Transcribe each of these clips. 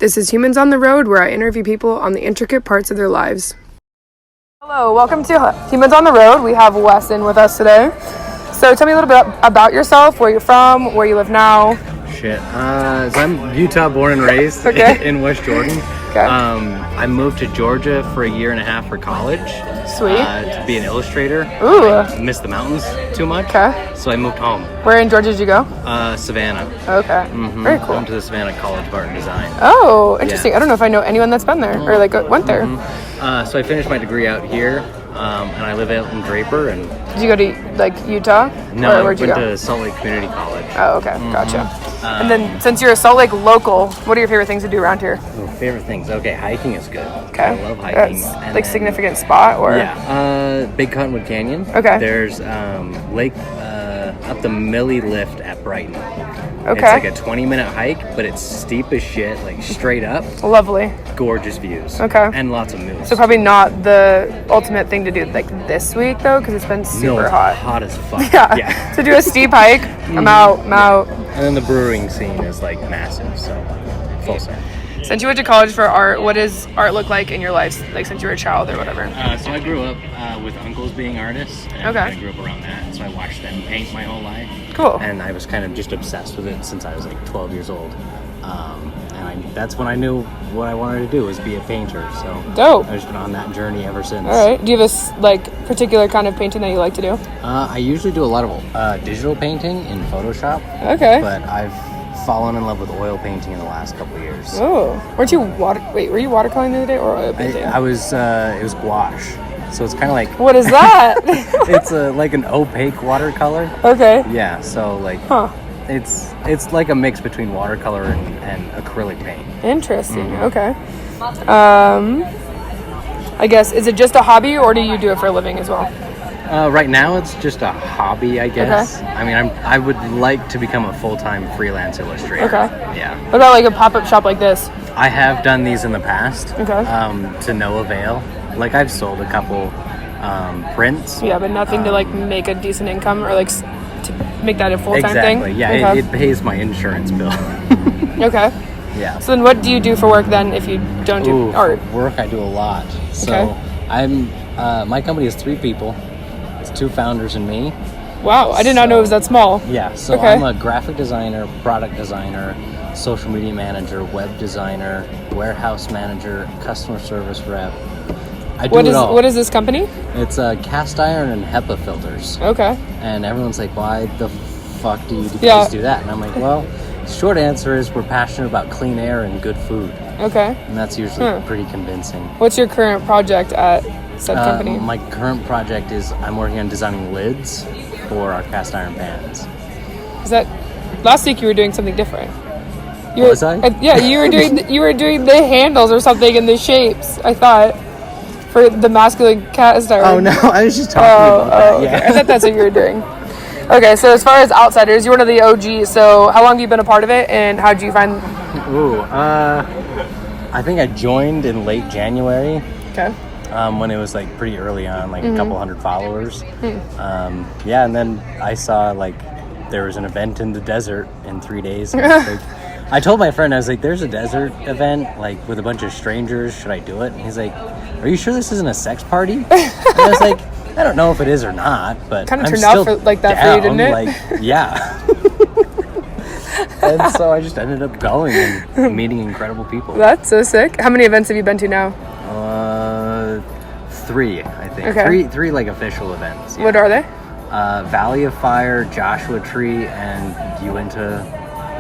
This is Humans on the Road, where I interview people on the intricate parts of their lives. Hello, welcome to Humans on the Road. We have Weston with us today. So tell me a little bit about yourself, where you're from, where you live now. So I'm Utah born and raised in West Jordan. Okay. I moved to Georgia for a year and a half for college. Sweet. To be an illustrator. Ooh. I missed the mountains too much. Okay. So I moved home. Where in Georgia did you go? Savannah. Okay. Mm-hmm. Very cool. Went to the Savannah College of Art and Design. Oh, interesting. Yeah. I don't know if I know anyone that's been there or went there. Mm-hmm. So I finished my degree out here, and I live out in Draper. And did you go to Utah? No, or where'd you I went go? to Salt Lake Community College. Oh, okay. Gotcha. And then since you're a Salt Lake local, what are your favorite things to do around here? Favorite things? Okay, hiking is good. Okay. I love hiking. That's like significant spot or? Yeah. Big Cottonwood Canyon. Okay. There's lake up the Millie Lift at Brighton. Okay. It's like a 20-minute hike, but it's steep as shit, like straight up. Lovely. Gorgeous views. Okay. And lots of moose. So probably not the ultimate thing to do like this week though, because it's been super hot. Hot as fuck. Yeah. So do a steep hike. I'm out. And then the brewing scene is like massive, so full circle. Since you went to college for art, what does art look like in your life, like since you were a child or whatever? So I grew up with uncles being artists, and I grew up around that, so I watched them paint my whole life. Cool. And I was kind of just obsessed with it since I was like 12 years old. That's when I knew what I wanted to do was be a painter, so dope. I've just been on that journey ever since. All right. Do you have a particular kind of painting that you like to do? I usually do a lot of digital painting in Photoshop. Okay. But I've fallen in love with oil painting in the last couple of years. Oh, were you watercoloring the other day or oil painting? I was. It was gouache, so it's kind of like. What is that? It's like an opaque watercolor. Okay. Yeah. So like. Huh. It's like a mix between watercolor and acrylic paint. Interesting. Okay. I guess, is it just a hobby or do you do it for a living as well? Right now it's just a hobby, I guess. Okay. I mean, I would like to become a full-time freelance illustrator. Okay. Yeah. What about like a pop-up shop like this? I have done these in the past. Okay. To no avail. Like I've sold a couple prints. Yeah, but nothing to like make a decent income or like to make that a full-time thing? Exactly. Yeah, okay. it pays my insurance bill. Okay. Yeah. So then what do you do for work then if you don't do art? For work, I do a lot. So Okay. my company is 3 people. It's 2 founders and me. Wow, I did not know it was that small. Yeah, so Okay. I'm a graphic designer, product designer, social media manager, web designer, warehouse manager, customer service rep. I do it all. What is this company? It's cast iron and HEPA filters. Okay. And everyone's like, why the fuck do you guys do that? And I'm like, well, short answer is we're passionate about clean air and good food. Okay. And that's usually pretty convincing. What's your current project at said company? My current project is I'm working on designing lids for our cast iron pans. Is that last week you were doing something different? Was I? Yeah, you were doing the handles or something and the shapes. I thought for the masculine cast iron. Oh no, I was just talking about that. Yeah. Okay. I thought that's what you were doing. Okay, so as far as outsiders, you're one of the OGs. So how long have you been a part of it, and how did you find? I think I joined in late January. Okay. When it was like pretty early on, like a couple hundred followers. And then I saw like there was an event in the desert in 3 days. And I told my friend, I was like, "There's a desert event like with a bunch of strangers. Should I do it?" And he's like, "Are you sure this isn't a sex party?" And I was like, "I don't know if it is or not, but kind of I'm turned still out for, like that down. for you, didn't it? Like, yeah." And so I just ended up going and meeting incredible people. That's so sick. How many events have you been to now? 3, I think. Okay. Three like official events. Yeah. What are they? Valley of Fire, Joshua Tree, and Uinta.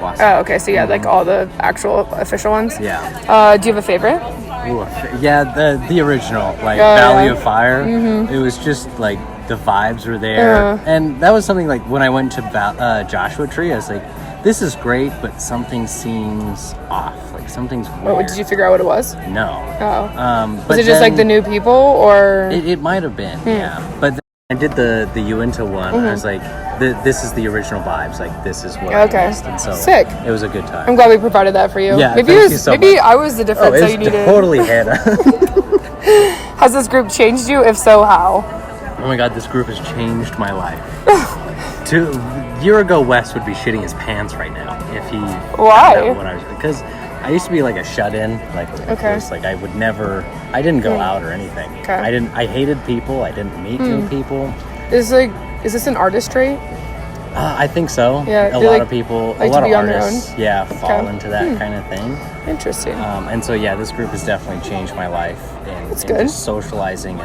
Oh, okay. So yeah, like all the actual official ones. Yeah. Do you have a favorite? Ooh, the original, like Valley of Fire. It was just like the vibes were there, and that was something like when I went to Joshua Tree, I was like, this is great, but something seems off. Like something's weird. Oh, did you figure out what it was? No. Oh. But was it just like the new people, or? It might have been, yeah. But then I did the Uinta one. I was like, this is the original vibes. Like this is what I missed. And so sick. It was a good time. I'm glad we provided that for you. Yeah, maybe thank you so much. I was the difference that you needed. Totally Hannah. Has this group changed you? If so, how? Oh my God, this group has changed my life. A year ago, Wes would be shitting his pants right now if he Why? found out what I was, because I used to be like a shut-in, like I would never. I didn't go out or anything. Okay. I hated people. I didn't meet new people. Is this an artist trait? I think so. Yeah. A lot of people, a lot of artists, fall into that kind of thing. Interesting. And so this group has definitely changed my life in just socializing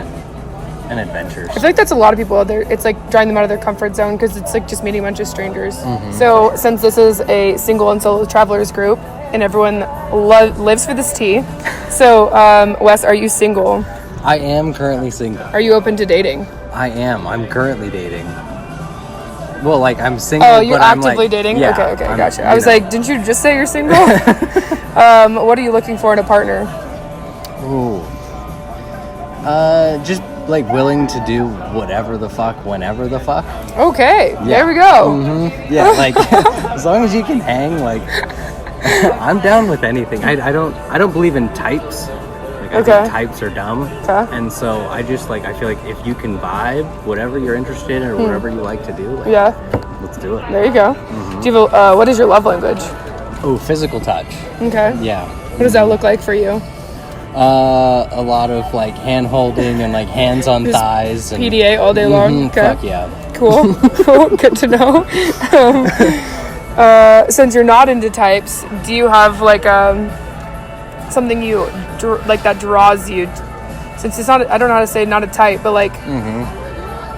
and adventures. I feel like that's a lot of people out there. It's like drawing them out of their comfort zone because it's like just meeting a bunch of strangers. So since this is a single and solo travelers group and everyone lives for this tea, so Wes, are you single? I am currently single. Are you open to dating? I am. I'm currently dating. Well, like I'm single. Oh, you're but actively I'm like, dating? Yeah, Okay, gotcha. I was like, didn't you just say you're single? What are you looking for in a partner? Ooh. Just like willing to do whatever the fuck, whenever the fuck. Okay, there we go. Yeah, like as long as you can hang, like I'm down with anything. I don't believe in types. Like I think types are dumb. And so I just I feel like if you can vibe, whatever you're interested in or whatever you like to do, let's do it. There you go. Do you have what is your love language? Oh, physical touch. Okay. Yeah. What does that look like for you? A lot of like hand holding and like hands on thighs. And, PDA all day long. Okay. Fuck yeah. Cool. Good to know. Since you're not into types, do you have like something that draws you? Since it's not, I don't know how to say not a type, but like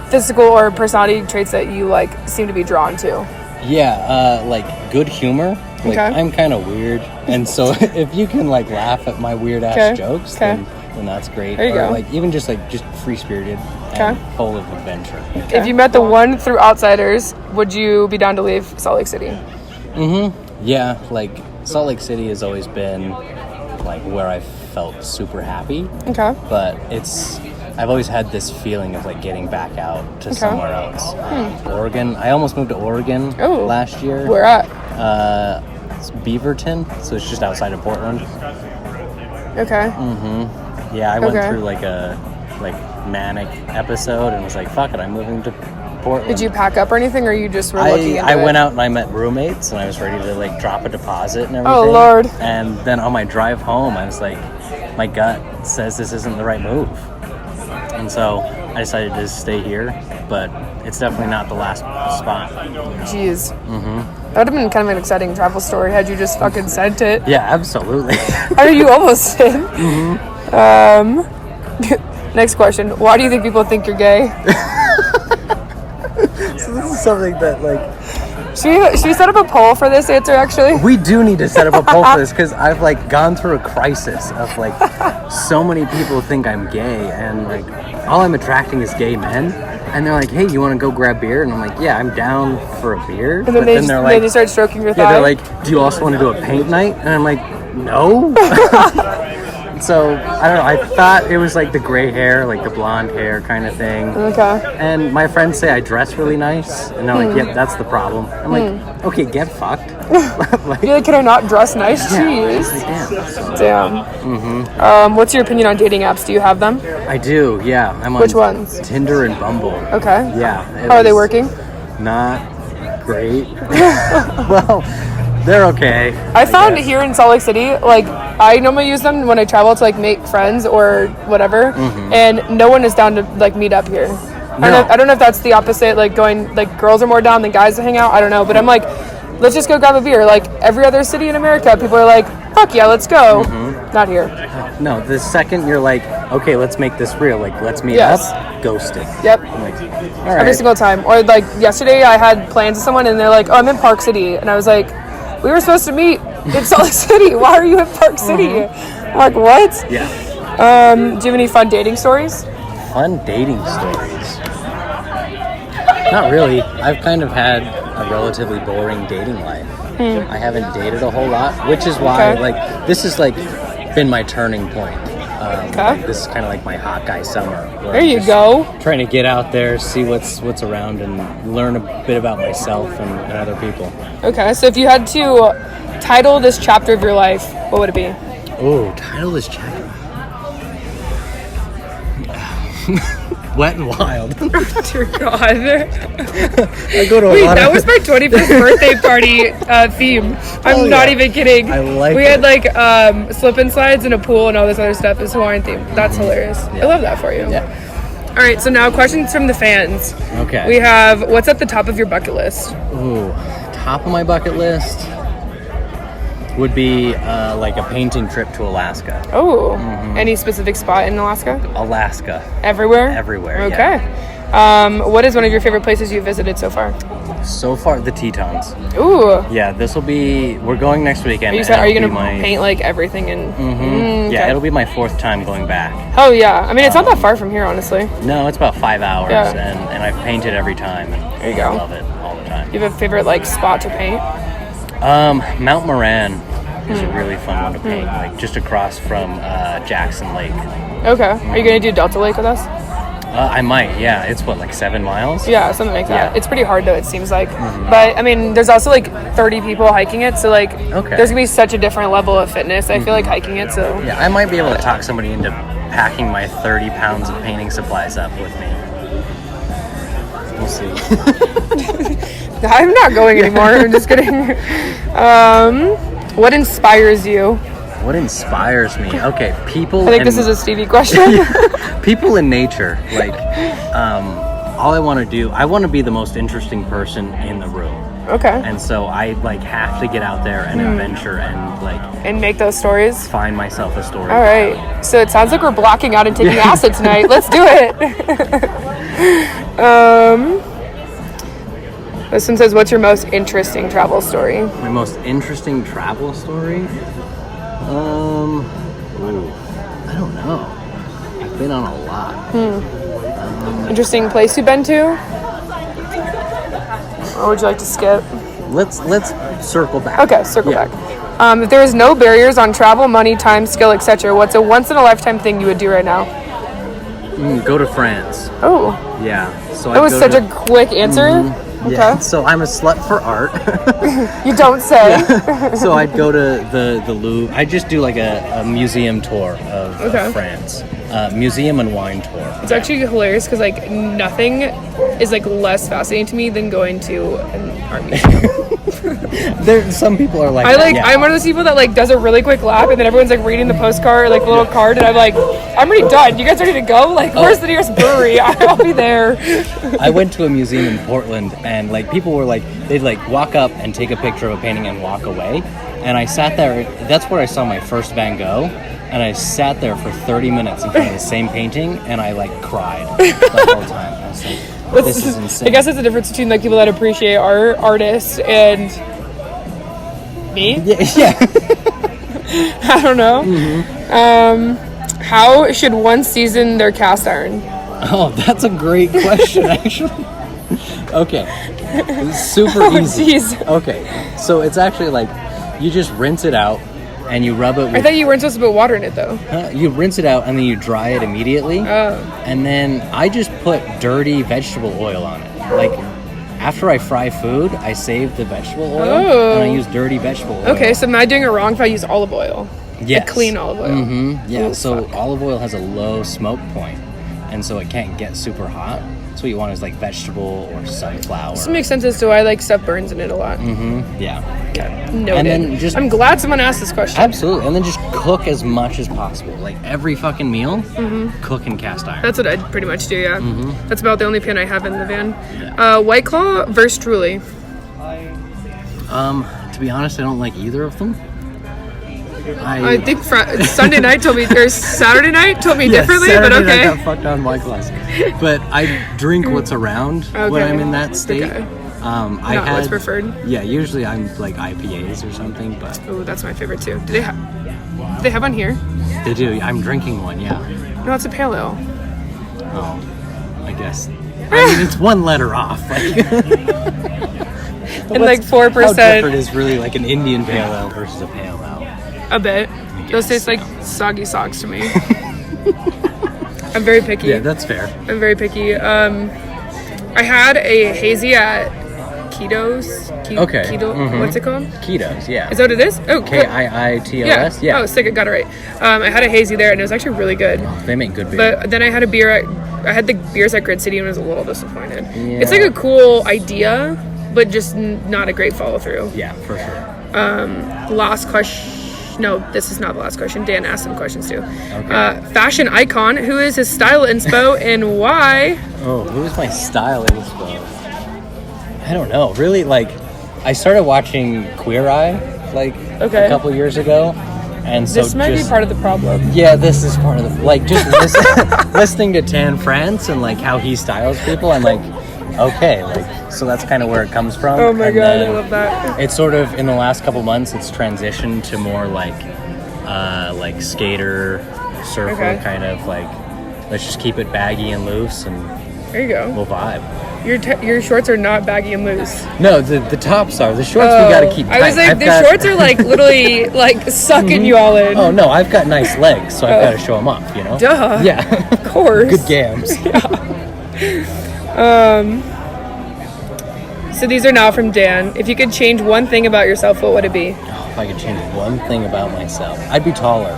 physical or personality traits that you like seem to be drawn to. Yeah, like good humor. Like I'm kind of weird, and so if you can like laugh at my weird ass jokes, then that's great. There you go. Like even just free spirited and full of adventure. If you met the one through outsiders, would you be down to leave Salt Lake City? Yeah, like Salt Lake City has always been like where I felt super happy. Okay. But I've always had this feeling of like getting back out to somewhere else. Oregon. I almost moved to Oregon last year. Where at? It's Beaverton, so it's just outside of Portland. Okay. Yeah, I went through like a manic episode and was like, fuck it, I'm moving to Portland. Did you pack up or anything, or you just were looking into I went out and I met roommates and I was ready to like drop a deposit and everything. Oh Lord. And then on my drive home I was like, my gut says this isn't the right move. And so I decided to stay here, but it's definitely not the last spot. Jeez. That would have been kind of an exciting travel story had you just fucking sent it. Yeah, absolutely. I mean, you almost did. Next question. Why do you think people think you're gay? So this is something that Should we set up a poll for this answer, actually? we do need to set up a poll for this because I've gone through a crisis of so many people think I'm gay and all I'm attracting is gay men. And they're like, hey, you want to go grab beer? And I'm like, yeah, I'm down for a beer. And then they start stroking your thigh. Yeah, they're like, do you also want to do a paint night? And I'm like, no. So, I don't know. I thought it was the gray hair, the blonde hair kind of thing. Okay. And my friends say I dress really nice. And they're like, yep, that's the problem. I'm like, okay, get fucked. You're like, can I not dress nice? Jeez. Damn. What's your opinion on dating apps? Do you have them? I do, yeah. I'm on Which ones? Tinder and Bumble. Okay. Yeah. How are they working? Not great. Well, they're okay. I found here in Salt Lake City, I normally use them when I travel to make friends or whatever, and no one is down to meet up here. I don't know if that's the opposite, going girls are more down than guys to hang out. I don't know, but I'm like, let's just go grab a beer. Every other city in America, people are like, fuck yeah, let's go. Not here. No, the second you're like, okay, let's make this real. Let's meet up. Ghosting. Yep. I'm like, all right. Every single time. Or yesterday, I had plans with someone, and they're like, oh, I'm in Park City, and I was like, we were supposed to meet in Salt Lake City. Why are you in Park City? I'm like, what? Yeah. Do you have any fun dating stories? Fun dating stories? Not really. I've kind of had a relatively boring dating life. I haven't dated a whole lot, which is why this has been my turning point. This is kind of my hot guy summer. There you go. Trying to get out there, see what's around, and learn a bit about myself and other people. Okay, so if you had to title this chapter of your life, what would it be? Oh, title this chapter. Wet and Wild. Dear God. I go to a Wait, lot that of... was my 21st birthday party theme. I'm not even kidding. I like We it. had like slip and slides and a pool and all this other stuff. It's Hawaiian themed. That's hilarious. I love that for you. Yeah. All right, so now questions from the fans. Okay. We have, what's at the top of your bucket list? Ooh, top of my bucket list would be like a painting trip to Alaska. Oh, any specific spot in Alaska? Alaska. Everywhere? Everywhere, Okay. yeah. What is one of your favorite places you've visited so far? So far, the Tetons. Ooh. Yeah, this will be... We're going next weekend. Are you going to paint like everything in? Yeah, okay. it'll be my 4th time going back. Oh yeah, I mean it's not that far from here, honestly. No, it's about 5 hours, Yeah. and I've painted every time. And There you go. I love it all the time. You have a favorite like spot to paint? Mount Moran is a really fun one to paint, like just across from Jackson Lake. Okay. Are you going to do Delta Lake with us? I might, yeah. It's what, like 7 miles? Yeah, something like that. Yeah. It's pretty hard though, it seems like. But I mean, there's also like 30 people hiking it, so like there's gonna be such a different level of fitness. I feel like hiking it, so Yeah, I might be able to talk somebody into packing my 30 pounds of painting supplies up with me. We'll see. I'm not going anymore. I'm just kidding. What inspires you? What inspires me? Okay, people. I think this is a Stevie question. People in nature, like, all I want to do, I want to be the most interesting person in the room. Okay. And so I, like, have to get out there and adventure and, like... And make those stories? Find myself a story. All right. So it sounds like we're blocking out and taking acid tonight. Let's do it. This one says, what's your most interesting travel story? My most interesting travel story? I don't know. I've been on a lot. Interesting place you've been to? Or would you like to skip? Let's circle back. Okay, circle back. If there was no barriers on travel, money, time, skill, etc., what's a once-in-a-lifetime thing you would do right now? Go to France. Oh. Yeah. So That was such a quick answer. Okay. Yeah. So I'm a slut for art. You don't say. Yeah. So I'd go to the Louvre. I'd just do like a museum tour of France. Museum and wine tour. It's actually hilarious because like nothing is like less fascinating to me than going to an art museum. Some people are like I'm one of those people that like does a really quick lap and then everyone's like reading the postcard, like the little card, and I'm like, I'm already done. You guys ready to go? Like, where's the nearest brewery? I'll be there. I went to a museum in Portland and like people were like, they'd like walk up and take a picture of a painting and walk away. And I sat there, that's where I saw my first Van Gogh. And I sat there for 30 minutes in front of the same painting and I like cried the whole time. I was like, this is insane. I guess it's the difference between like people that appreciate art, artists, and me. Yeah. I don't know. How should one season their cast iron? Oh, that's a great question, actually. Okay. It's super easy. Jeez. Okay. So it's actually like you just rinse it out and you rub it with... I thought you weren't supposed to put water in it though. You rinse it out and then you dry it immediately. And then I just put dirty vegetable oil on it. Like after I fry food, I save the vegetable oil and I use dirty vegetable oil. Okay, so am I doing it wrong if I use olive oil? Yes. Like clean olive oil. Yeah, Ooh, so fuck. olive oil has a low smoke point, and so it can't get super hot. So what you want is like vegetable or sunflower. This makes sense as to why like stuff burns in it a lot. Yeah. Okay. Noted. And then just I'm glad someone asked this question. absolutely, and then just cook as much as possible. Like every fucking meal, cook in cast iron. That's what I pretty much do, yeah. That's about the only pan I have in the van. White Claw versus Truly. To be honest, I don't like either of them. I think Sunday night told me, or Saturday night told me differently, Saturday but okay. I got fucked on White Claws. But I drink what's around when I'm in that state. Okay. Not what's preferred? Yeah, usually I'm like IPAs or something, but... Oh, that's my favorite too. Do they have one here? They do. I'm drinking one, yeah. No, it's a pale ale. Oh, I guess. I mean, it's one letter off. Like, And like 4%. How different is really like an Indian pale ale versus a pale ale? A bit. Those taste like soggy socks to me. I'm very picky. Yeah, that's fair. I'm very picky. I had a hazy at Okay. Keto. What's it called? Ketos, yeah. Is that what it is? Oh, KIITOS, yeah. Oh, sick. I got it right. I had a hazy there, and it was actually really good. Oh, they make good beer. But then I had I had the beers at Grid City and was a little disappointed. Yeah. It's like a cool idea, but just not a great follow through. Yeah, for sure. Last question. No, this is not the last question. Dan asked some questions too. Okay. Fashion icon. Who is his style inspo and why? Oh, who is my style inspo? I don't know. Really, like, I started watching Queer Eye, like, a couple years ago. And so this might be part of the problem. Yeah, this is part of the... Like, just listening to Tan France and, like, how he styles people, I'm like, okay, like, so that's kind of where it comes from. Oh my god, I love that. It's sort of, in the last couple months, it's transitioned to more, like skater, surfer, kind of, like, let's just keep it baggy and loose, and there you go. We'll vibe. Your shorts are not baggy and loose. No, the tops are. The shorts we gotta keep tight. I was like, shorts are like literally like sucking you all in. Oh no, I've got nice legs, so I've got to show them off, you know? Duh. Yeah. Of course. Good gams. Yeah. So these are now from Dan. If you could change one thing about yourself, what would it be? Oh, if I could change one thing about myself, I'd be taller.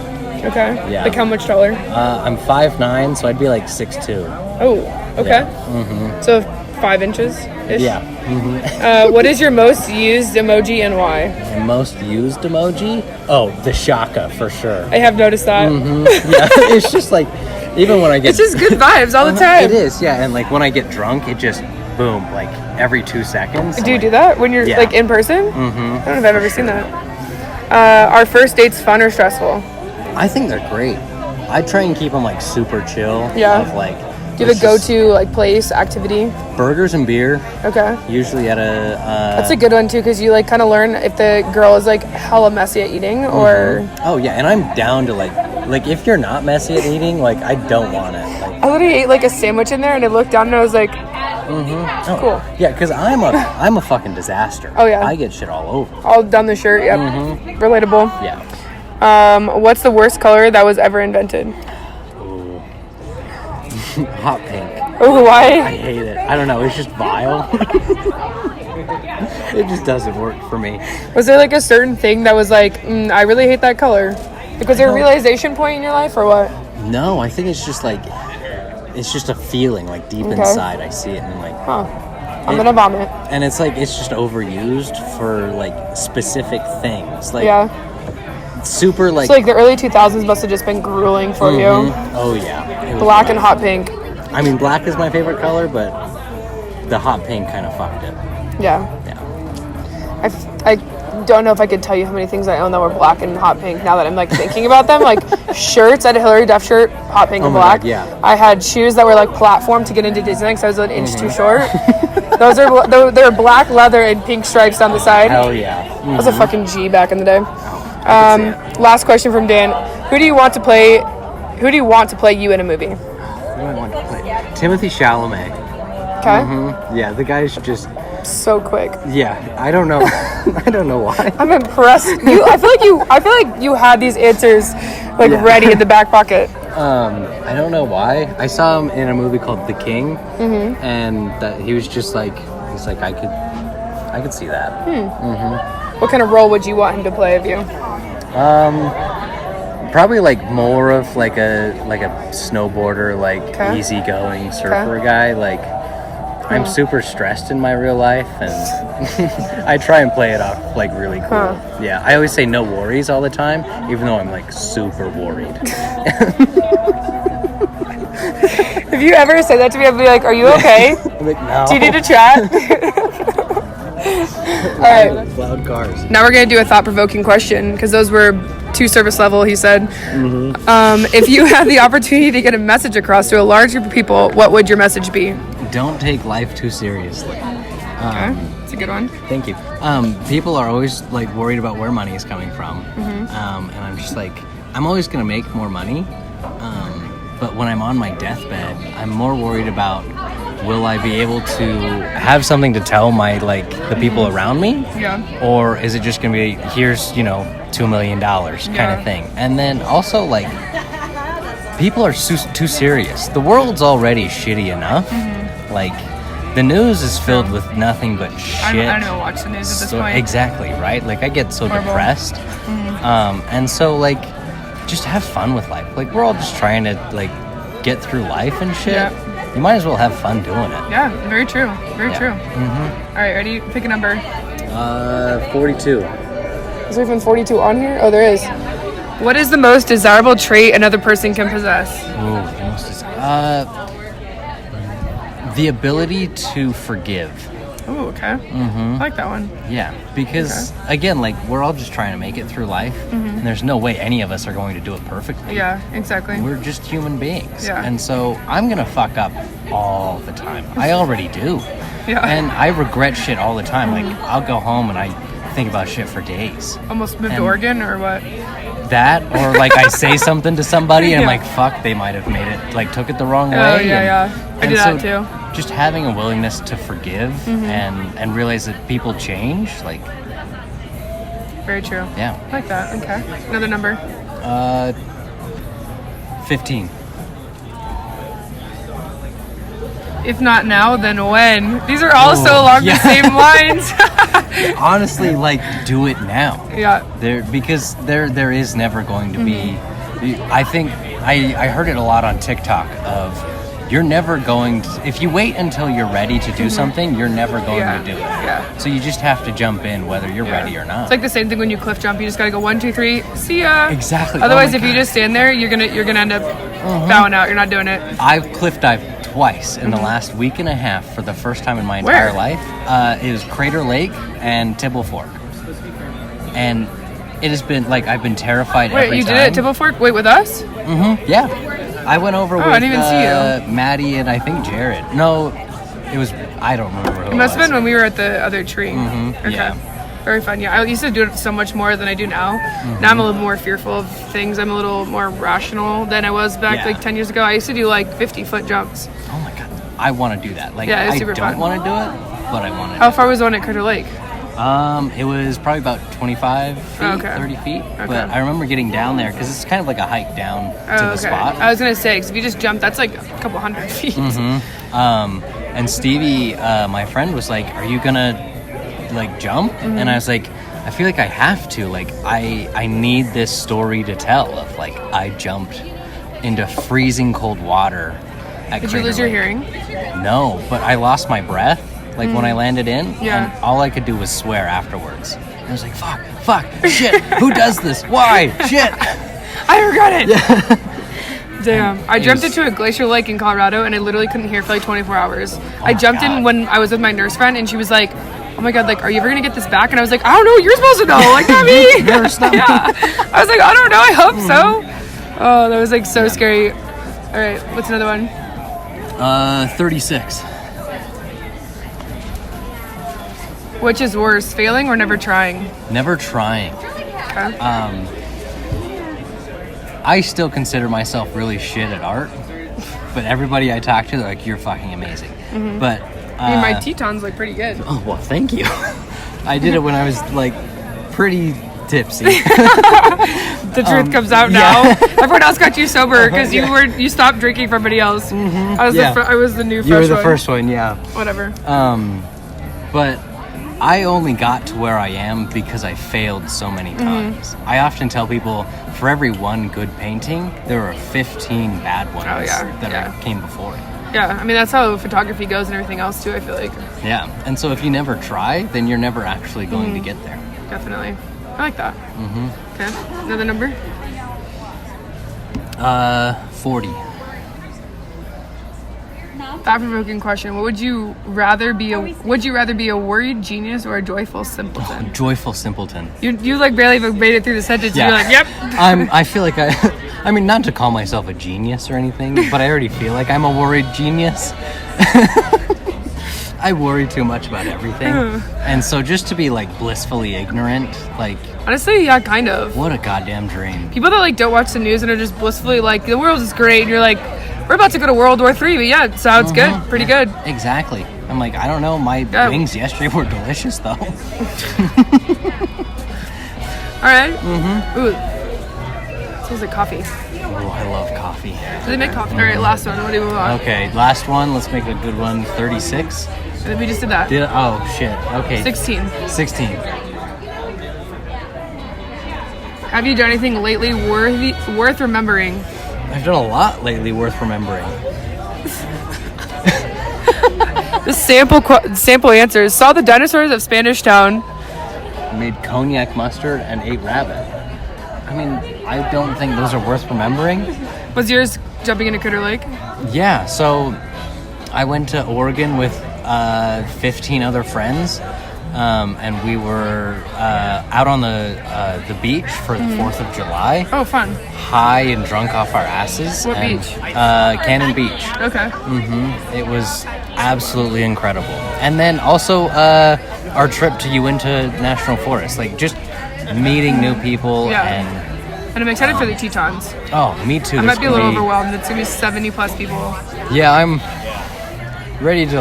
Okay. Yeah. Like how much taller? I'm 5'9", so I'd be like 6'2". Oh, okay. Yeah. So 5 inches ish? Yeah. What is your most used emoji and why? My most used emoji? Oh, the shaka, for sure. I have noticed that. Yeah, it's just like, even when I get... It's just good vibes all the time. It is, yeah. And like when I get drunk, it just, boom, like every 2 seconds. Do you do that when you're like in person? I don't know if I've ever seen that. Are first dates fun or stressful? I think they're great. I try and keep them like super chill. Yeah. Of, like, do you have a go-to like place, activity? Burgers and beer. Okay. Usually at a... That's a good one too, because you like kind of learn if the girl is like hella messy at eating or... Oh yeah, and I'm down to like if you're not messy at eating, like I don't want it. Like, I literally ate like a sandwich in there and I looked down and I was like, oh, cool. Yeah, because I'm a fucking disaster. Oh yeah. I get shit all over. All down the shirt, yep. Relatable. Yeah. What's the worst color that was ever invented? Ooh. Hot pink. Oh, why? I hate it. I don't know. It's just vile. It just doesn't work for me. Was there like a certain thing that was like, I really hate that color? Like, was there a realization point in your life or what? No, I think it's just like, it's just a feeling like deep inside. I see it and I'm like, I'm gonna vomit. And it's like, it's just overused for like specific things. Like, super like... So like the early 2000s must have just been grueling for you. Oh yeah. Black and hot pink. I mean, black is my favorite color, but the hot pink kind of fucked it. Yeah. I don't know if I could tell you how many things I own that were black and hot pink now that I'm like thinking about them. Like shirts, I had a Hillary Duff shirt, hot pink and black. God, yeah. I had shoes that were like platform to get into Disneyland because I was an inch too short. They're black leather and pink stripes down the side. Hell yeah. I was a fucking G back in the day. Last question from Dan. Who do you want to play you in a movie? Who do I want to play? Timothy Chalamet. Okay. Yeah, the guy's just so quick. Yeah, I don't know. I don't know why. I'm impressed. I feel like you had these answers like ready in the back pocket. I don't know why. I saw him in a movie called The King, and that he was just like, he's like, I could see that. What kind of role would you want him to play of you? Probably like more of like a snowboarder, like easygoing surfer guy. Like I'm super stressed in my real life, and I try and play it off like really cool. Yeah, I always say no worries all the time, even though I'm like super worried. If you ever say that to me, I'd be like, "Are you okay? I'm like, no. Do you need to chat?" All right. Loud cars. Now we're gonna do a thought-provoking question because those were too surface level. He said, "If you had the opportunity to get a message across to a large group of people, what would your message be?" Don't take life too seriously. Okay, that's a good one. Thank you. People are always like worried about where money is coming from, and I'm just like, I'm always gonna make more money, but when I'm on my deathbed, I'm more worried about, will I be able to have something to tell my the people around me? Yeah. Or is it just gonna be, here's $2 million kind of thing? And then also people are too serious. The world's already shitty enough. the news is filled with nothing but shit. I don't watch the news at this point. Exactly, right? Like, I get so depressed. And so, like, just have fun with life. Like, we're all just trying to, like, get through life and shit. Yeah. You might as well have fun doing it. Yeah, very true. Very true. All right, ready? Pick a number. 42. Is there even 42 on here? Oh, there is. What is the most desirable trait another person can possess? The ability to forgive. Oh, okay. I like that one. Yeah, because, again, like, we're all just trying to make it through life, and there's no way any of us are going to do it perfectly. Yeah, exactly. We're just human beings. Yeah. And so I'm going to fuck up all the time. I already do. Yeah. And I regret shit all the time. Like, I'll go home and I think about shit for days. Almost moved to Oregon or what? That, or like I say something to somebody and I'm like, fuck, they might have made it, like, took it the wrong way. Oh, yeah. I do that too. Just having a willingness to forgive and realize that people change, like... Very true. Yeah. I like that. Okay. Another number. 15. If not now, then when? These are all so along the same lines. Honestly, like, do it now. Yeah. Because there is never going to be... I think... I heard it a lot on TikTok of... You're never going to... If you wait until you're ready to do something, you're never going to do it. Yeah. So you just have to jump in whether you're ready or not. It's like the same thing when you cliff jump. You just got to go 1, 2, 3. See ya. Exactly. Otherwise, if you just stand there, you're gonna end up bowing out. You're not doing it. I've cliff dived twice in the last week and a half for the first time in my entire life. It was Crater Lake and Tibble Fork. And it has been, like, I've been terrified every time. Wait, you did it at Tibble Fork? Wait, with us? Yeah. I went over with I didn't even see you. Maddie and I think Jared. No, it was, I don't remember who it was. It must have been when we were at the other tree. Okay. Yeah. Very fun. Yeah, I used to do it so much more than I do now. Now I'm a little more fearful of things. I'm a little more rational than I was back like 10 years ago. I used to do like 50-foot jumps. Oh my God. I want to do that. Like, yeah, it's I super don't fun. want to do it, but I want to. How far was the one at Crater Lake? It was probably about 25 feet, 30 feet. Okay. But I remember getting down there because it's kind of like a hike down to the spot. I was going to say, because if you just jump, that's like a couple hundred feet. And Stevie, my friend, was like, are you going to, like, jump? And I was like, I feel like I have to. Like, I need this story to tell of, like, I jumped into freezing cold water at Did you lose your hearing? No, but I lost my breath. Like, when I landed in, Yeah. and all I could do was swear afterwards. I was like, fuck, shit, who does this? Why? Shit. I regret it. Yeah. Damn. I jumped into a glacier lake in Colorado, and I literally couldn't hear for like 24 hours. I jumped in when I was with my nurse friend, and she was like, oh my God, like, are you ever going to get this back? And I was like, I don't know, you're supposed to know, like, not me. Yeah. I was like, I don't know, I hope so. Oh, that was like so scary. All right, what's another one? 36. Which is worse, failing or never trying? Never trying. Okay. I still consider myself really shit at art, but everybody I talk to, they're like, you're fucking amazing. But I mean, my Tetons look pretty good. Oh, well, thank you. I did it when I was, like, pretty tipsy. The truth comes out now. Everyone else got you sober because you stopped drinking for everybody else. I was the new fresh one. You were the first one, yeah. Whatever. But I only got to where I am because I failed so many times. I often tell people, for every one good painting, there are 15 bad ones that came before it. Yeah, I mean, that's how photography goes and everything else, too, I feel like. Yeah, and so if you never try, then you're never actually going to get there. Definitely. I like that. Okay, another number? 40. Thought-provoking question. Would you rather be a worried genius or a joyful simpleton? Oh, joyful simpleton. You like barely even made it through the sentence. Yeah. You're like, yep. I feel like I mean, not to call myself a genius or anything, but I already feel like I'm a worried genius. I worry too much about everything. And so just to be like blissfully ignorant, like... Honestly, yeah, kind of. What a goddamn dream. People that like don't watch the news and are just blissfully like, the world is great, and you're like, we're about to go to World War III, but yeah, it sounds good. Pretty good. Exactly. I'm like, I don't know, my wings yesterday were delicious though. Alright. Ooh. Smells like coffee. Oh, I love coffee. Do they make coffee? All right, last one. What do we move on? Okay, last one. Let's make a good one. 36. We just did that. Oh, shit. Okay. 16. 16. Have you done anything lately worth remembering? I've done a lot lately worth remembering. The sample answers. Saw the dinosaurs of Spanish Town. Made cognac mustard and ate rabbit. I mean, I don't think those are worth remembering. Was yours jumping into Critter Lake? Yeah, so I went to Oregon with 15 other friends, and we were out on the beach for the 4th of July. Oh, fun. High and drunk off our asses. What beach? Cannon Beach. Okay. It was absolutely incredible. And then also our trip to Uinta National Forest, like just meeting new people. And I'm excited for the Tetons. Oh, me too. I might be a little overwhelmed. It's going to be 70 plus people. Yeah, I'm ready to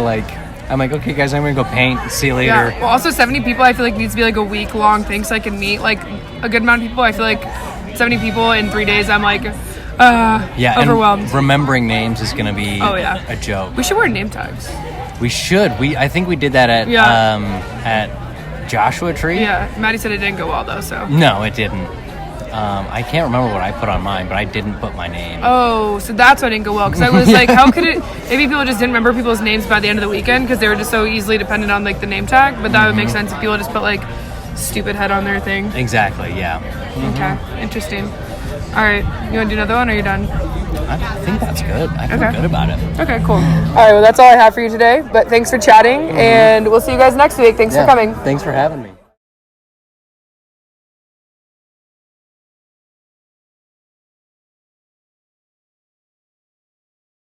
I'm like, okay guys, I'm going to go paint. See you later. Yeah. Well, also 70 people I feel like needs to be like a week long thing so I can meet like a good amount of people. I feel like 70 people in 3 days, I'm like, overwhelmed. And remembering names is going to be a joke. We should wear name tags. We should. I think we did that at Joshua Tree. Yeah, Maddie said it didn't go well though, so. No, it didn't. I can't remember what I put on mine, but I didn't put my name. Oh, so that's why it didn't go well. Because I was like, how could it... Maybe people just didn't remember people's names by the end of the weekend because they were just so easily dependent on like the name tag. But that would make sense if people just put like stupid head on their thing. Exactly, yeah. Okay, interesting. All right, you want to do another one or are you done? I think that's good. I feel good about it. Okay, cool. All right, well, that's all I have for you today. But thanks for chatting, and we'll see you guys next week. Thanks for coming. Thanks for having me.